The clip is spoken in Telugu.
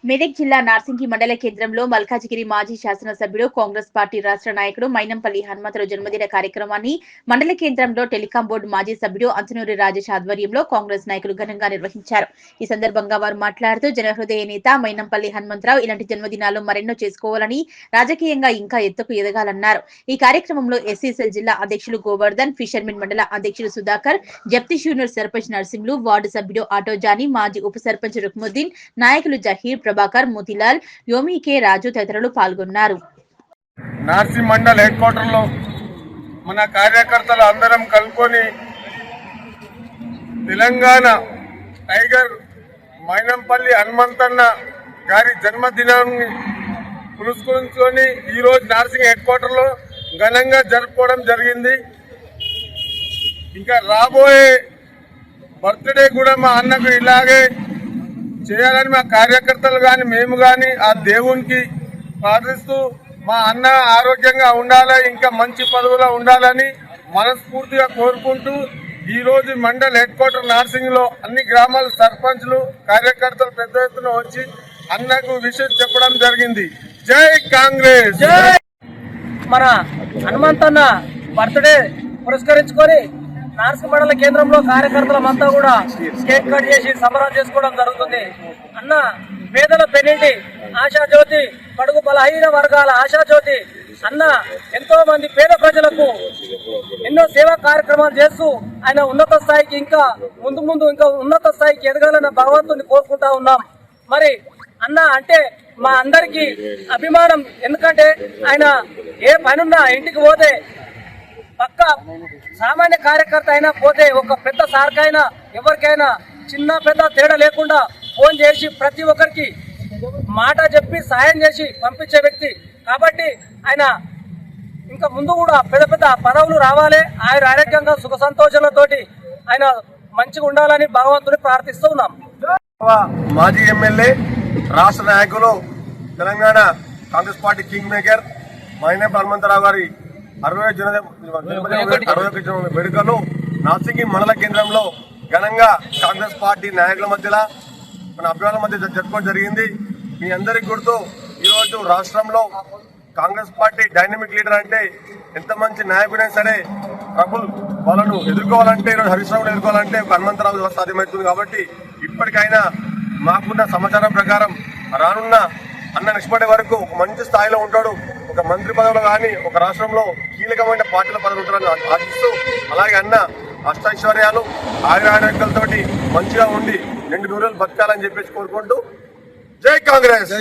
మెదక్ జిల్లా నార్సింగి మండల కేంద్రంలో మల్కాజిగిరి మాజీ శాసనసభ్యుడు కాంగ్రెస్ పార్టీ రాష్ట్ర నాయకుడు మైనంపల్లి హనుమంతరావు జన్మదిన కార్యక్రమాన్ని మండల కేంద్రంలో టెలికాం బోర్డు మాజీ సభ్యుడు అంతనూరి రాజేష్ ఆధ్వర్యంలో కాంగ్రెస్ నాయకులు ఘనంగా నిర్వహించారు. ఈ సందర్భంగా వారు మాట్లాడుతూ జనహృదయ నేత మైనంపల్లి హనుమంతరావు ఇలాంటి జన్మదినాలు మరెన్నో చేసుకోవాలని, రాజకీయంగా ఇంకా ఎత్తుకు ఎదగాలన్నారు. ఈ కార్యక్రమంలో ఎస్సీసెల్ జిల్లా అధ్యక్షులు గోవర్ధన్, ఫిషర్మెన్ మండల అధ్యక్షులు సుధాకర్, జప్తి షూనర్ సర్పంచ్ నర్సింహులు, వార్డు సభ్యుడు ఆటో జానీ, మాజీ ఉప సర్పంచ్ రుక్ముద్దీన్, నాయకులు జహీర్, ప్రభాకర్, మోతిలాల్, యోమి కే రాజు తదితరులు పాల్గొన్నారు. నార్సింగ్ మండల్ హెడ్ క్వార్టర్ లో మన కార్యకర్తలు అందరం కలుపుకొని తెలంగాణ టైగర్ మైనంపల్లి హనుమంతన్న గారి జన్మదినాన్ని పురస్కరించుకొని ఈరోజు నార్సింగ్ హెడ్ క్వార్టర్ లో ఘనంగా జరుపుకోవడం జరిగింది. ఇంకా రాబోయే బర్త్డే కూడా మా అన్నకు ఇలాగే చేయాలని మా కార్యకర్తలు కానీ మేము కానీ ఆ దేవునికి ప్రార్థిస్తూ మా అన్న ఆరోగ్యంగా ఉండాలి, ఇంకా మంచి పదవులో ఉండాలని మనస్ఫూర్తిగా కోరుకుంటూ ఈరోజు మండల్ హెడ్ క్వార్టర్ నార్సింగ్ లో అన్ని గ్రామాల సర్పంచ్లు కార్యకర్తలు పెద్ద ఎత్తున వచ్చి అన్నకు విషయం చెప్పడం జరిగింది. జై కాంగ్రెస్. మన హనుమంతన్న బర్త్డే పురస్కరించుకొని నార్సింగ్ మండల కేంద్రంలో కార్యకర్తలమంతా కూడా కేక్ కట్ చేసి సంబరం చేసుకోవడం జరుగుతుంది. అన్న పేదల పెన్నింటి ఆశాజ్యోతి, బడుగు బలహీన వర్గాల ఆశాజ్యోతి అన్న ఎంతో మంది పేద ప్రజలకు ఎన్నో సేవా కార్యక్రమాలు చేస్తూ ఆయన ఉన్నత స్థాయికి ఇంకా ఉన్నత స్థాయికి ఎదగాలన్న భగవంతుని కోరుకుంటా ఉన్నాం. మరి అన్న అంటే మా అందరికీ అభిమానం. ఎందుకంటే ఆయన ఏ పనున్నా ఇంటికి పోతే పక్క సామాన్య కార్యకర్త అయినా పోతే ఒక పెద్ద సార్కైనా ఎవరికైనా చిన్న పెద్ద తేడా లేకుండా ఫోన్ చేసి ప్రతి ఒక్కరికి మాట చెప్పి సాయం చేసి పంపించే వ్యక్తి. కాబట్టి ఆయన ఇంకా ముందు కూడా పెద్ద పెద్ద పదవులు రావాలి, ఆయన ఆరోగ్యంగా సుఖ సంతోషాలతోటి ఆయన మంచిగా ఉండాలని భగవంతుని ప్రార్థిస్తూ ఉన్నాం. మాజీ ఎమ్మెల్యే రాష్ట్ర నాయకులు Telangana Congress party king maker Mynampally Hanumantharao గారి 61 వేడుకలు నార్సింగి మండల కేంద్రంలో ఘనంగా కాంగ్రెస్ పార్టీ నాయకుల మధ్యలో మన అభిమానుల మధ్య జరుపుకోవడం జరిగింది. మీ అందరికి గుర్తు ఈరోజు రాష్ట్రంలో కాంగ్రెస్ పార్టీ డైనమిక్ లీడర్ అంటే ఎంత మంచి నాయకుడైనా సరే ట్రబుల్ వాళ్ళను ఎదుర్కోవాలంటే, ఈరోజు హరీష్ రావును ఎదుర్కోవాలంటే ఒక హనుమంతరావు సాధ్యమవుతుంది. కాబట్టి ఇప్పటికైనా మాకున్న సమాచారం ప్రకారం రానున్న అన్న నిష్పడే వరకు ఒక మంచి స్థాయిలో ఉంటాడు. ఒక మంత్రి పదవులు కానీ ఒక రాష్ట్రంలో కీలకమైన పార్టీల పదవులు ఉంటారని ఆశిస్తూ, అలాగే అన్న అష్టైశ్వర్యాలు ఆయురారోగ్యాలతోటి మంచిగా ఉండి 2 నూరేళ్ళు బతకాలని చెప్పేసి కోరుకుంటూ జై కాంగ్రెస్.